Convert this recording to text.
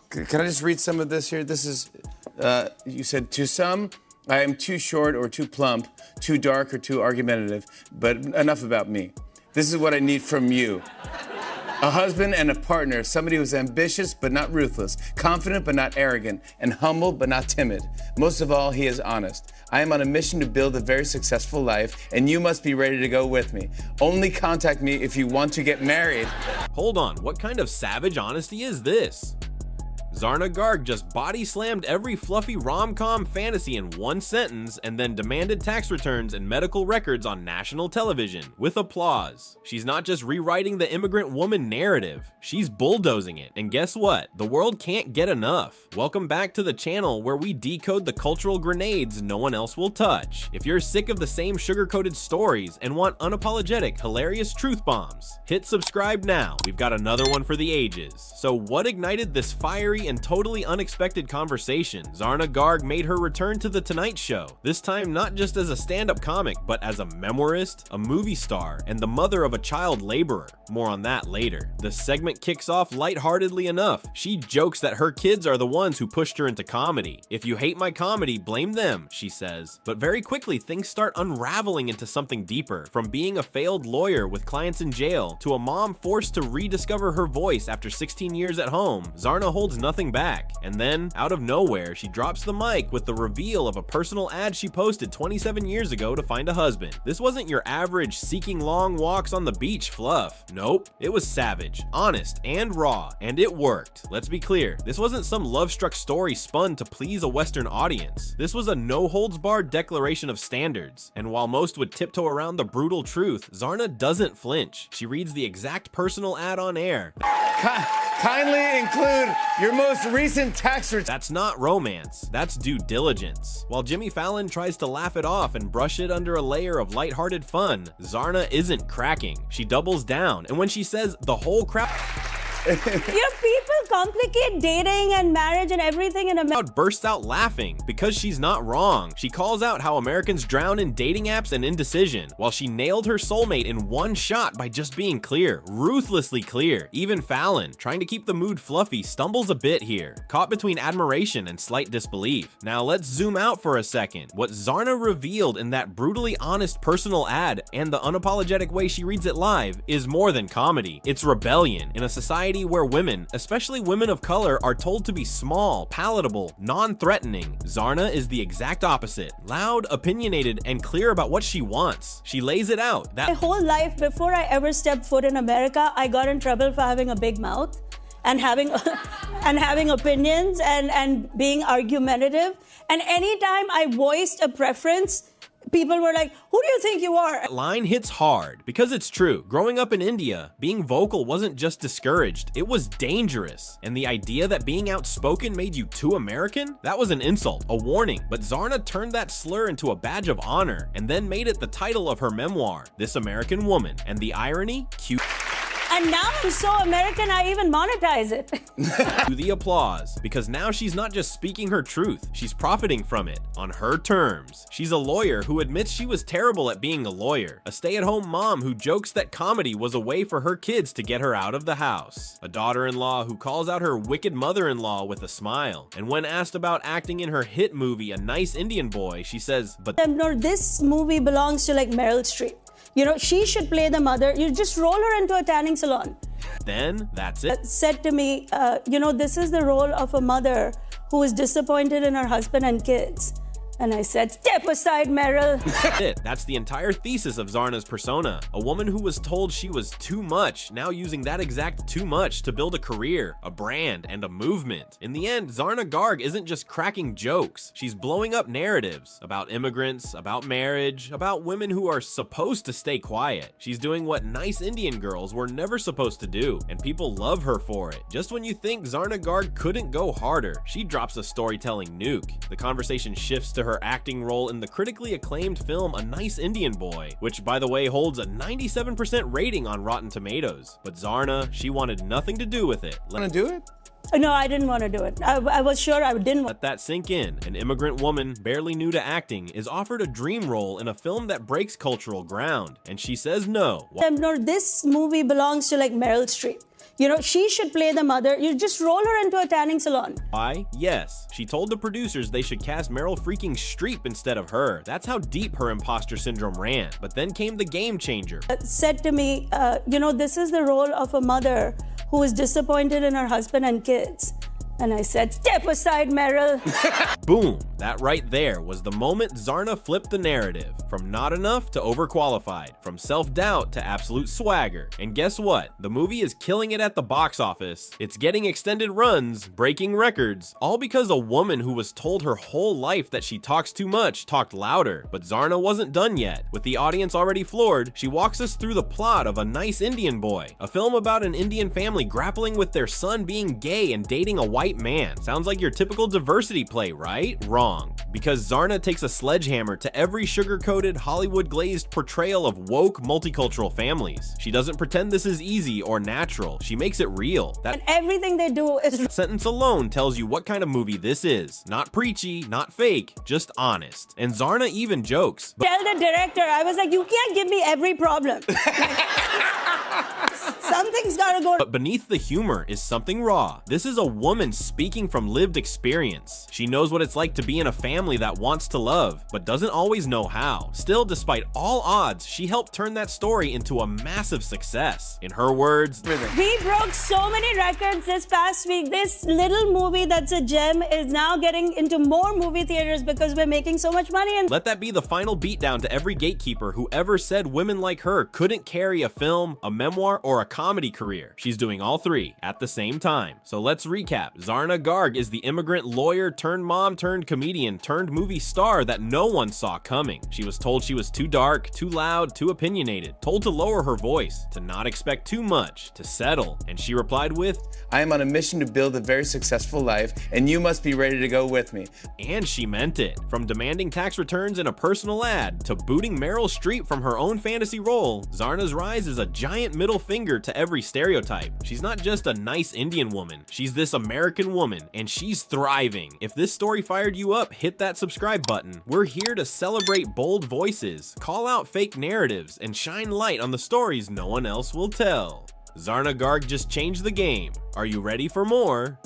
Can I just read some of this here? This is, you said, to some, I am too short or too plump, too dark or too argumentative, but enough about me. This is what I need from you. A husband and a partner, somebody who's ambitious but not ruthless, confident but not arrogant, and humble but not timid. Most of all, he is honest. I am on a mission to build a very successful life, and you must be ready to go with me. Only contact me if you want to get married. Hold on, what kind of savage honesty is this? Zarna Garg just body slammed every fluffy rom-com fantasy in one sentence and then demanded tax returns and medical records on national television with applause. She's not just rewriting the immigrant woman narrative, she's bulldozing it. And guess what? The world can't get enough. Welcome back to the channel where we decode the cultural grenades no one else will touch. If you're sick of the same sugar-coated stories and want unapologetic, hilarious truth bombs, hit subscribe now. We've got another one for the ages. So what ignited this fiery and totally unexpected conversation? Zarna Garg made her return to The Tonight Show, this time not just as a stand-up comic, but as a memoirist, a movie star, and the mother of a child laborer. More on that later. The segment kicks off lightheartedly enough. She jokes that her kids are the ones who pushed her into comedy. If you hate my comedy, blame them, she says. But very quickly, things start unraveling into something deeper. From being a failed lawyer with clients in jail, to a mom forced to rediscover her voice after 16 years at home, Zarna holds nothing back. And then, out of nowhere, she drops the mic with the reveal of a personal ad she posted 27 years ago to find a husband. This wasn't your average seeking long walks on the beach fluff. Nope, it was savage, honest, and raw, and it worked. Let's be clear, this wasn't some love-struck story spun to please a Western audience. This was a no-holds-barred declaration of standards. And while most would tiptoe around the brutal truth, Zarna doesn't flinch. She reads the exact personal ad on air. Kindly include your most recent tax return. That's not romance, that's due diligence. While Jimmy Fallon tries to laugh it off and brush it under a layer of lighthearted fun, Zarna isn't cracking. She doubles down, and when she says the whole crowd People complicate dating and marriage and everything in America. Bursts out laughing because she's not wrong. She calls out how Americans drown in dating apps and indecision, while she nailed her soulmate in one shot by just being clear, ruthlessly clear. Even Fallon, trying to keep the mood fluffy, stumbles a bit here, caught between admiration and slight disbelief. Now let's zoom out for a second. What Zarna revealed in that brutally honest personal ad and the unapologetic way she reads it live is more than comedy. It's rebellion in a society where women, especially women of color, are told to be small, palatable, non-threatening. Zarna is the exact opposite. Loud, opinionated, and clear about what she wants. She lays it out. My whole life, before I ever stepped foot in America, I got in trouble for having a big mouth and having opinions and being argumentative. And anytime I voiced a preference, people were like, who do you think you are? That line hits hard because it's true. Growing up in India, being vocal wasn't just discouraged, it was dangerous. And the idea that being outspoken made you too American? That was an insult, a warning. But Zarna turned that slur into a badge of honor and then made it the title of her memoir, This American Woman. And the irony? Cute. And now I'm so American, I even monetize it. To the applause, because now she's not just speaking her truth, she's profiting from it, on her terms. She's a lawyer who admits she was terrible at being a lawyer, a stay-at-home mom who jokes that comedy was a way for her kids to get her out of the house, a daughter-in-law who calls out her wicked mother-in-law with a smile, and when asked about acting in her hit movie, A Nice Indian Boy, she says, but no, this movie belongs to like Meryl Streep. You know, she should play the mother. You just roll her into a tanning salon. Then, that's it. Said to me, this is the role of a mother who is disappointed in her husband and kids. And I said, step aside, Meryl. That's the entire thesis of Zarna's persona. A woman who was told she was too much, now using that exact too much to build a career, a brand, and a movement. In the end, Zarna Garg isn't just cracking jokes. She's blowing up narratives about immigrants, about marriage, about women who are supposed to stay quiet. She's doing what nice Indian girls were never supposed to do, and people love her for it. Just when you think Zarna Garg couldn't go harder, she drops a storytelling nuke. The conversation shifts to her acting role in the critically acclaimed film A Nice Indian Boy, which by the way holds a 97% rating on Rotten Tomatoes. But Zarna, she wanted nothing to do with it. Want to do it? No, I didn't want to do it. I was sure I didn't. Let that sink in. An immigrant woman, barely new to acting, is offered a dream role in a film that breaks cultural ground, and she says no. No, this movie belongs to like Meryl Streep. she should play the mother. You just roll her into a tanning salon. Why? Yes. She told the producers they should cast Meryl freaking Streep instead of her. That's how deep her imposter syndrome ran. But then came the game changer. Said to me, this is the role of a mother who is disappointed in her husband and kids. And I said, step aside, Meryl. Boom. That right there was the moment Zarna flipped the narrative. From not enough to overqualified. From self-doubt to absolute swagger. And guess what? The movie is killing it at the box office. It's getting extended runs, breaking records, all because a woman who was told her whole life that she talks too much talked louder. But Zarna wasn't done yet. With the audience already floored, she walks us through the plot of A Nice Indian Boy, a film about an Indian family grappling with their son being gay and dating a white man. Sounds like your typical diversity play, right? Wrong. Because Zarna takes a sledgehammer to every sugar-coated, Hollywood-glazed portrayal of woke, multicultural families. She doesn't pretend this is easy or natural. She makes it real. And everything they do is... Sentence alone tells you what kind of movie this is. Not preachy, not fake, just honest. And Zarna even jokes. Tell the director, I was like, you can't give me every problem. Something's gotta go. But beneath the humor is something raw. This is a woman speaking from lived experience. She knows what it's like to be in a family that wants to love, but doesn't always know how. Still, despite all odds, she helped turn that story into a massive success. In her words, we broke so many records this past week. This little movie that's a gem is now getting into more movie theaters because we're making so much money. And let that be the final beatdown to every gatekeeper who ever said women like her couldn't carry a film, a memoir, or a comedy career. She's doing all three at the same time. So let's recap. Zarna Garg is the immigrant lawyer turned mom turned comedian turned movie star that no one saw coming. She was told she was too dark, too loud, too opinionated, told to lower her voice, to not expect too much, to settle. And she replied with, I am on a mission to build a very successful life, and you must be ready to go with me. And she meant it. From demanding tax returns in a personal ad to booting Meryl Streep from her own fantasy role, Zarna's rise is a giant middle finger to every stereotype. She's not just a nice Indian woman, she's this American woman, and she's thriving. If this story fired you up, hit that subscribe button. We're here to celebrate bold voices, call out fake narratives, and shine light on the stories no one else will tell. Zarna Garg just changed the game. Are you ready for more?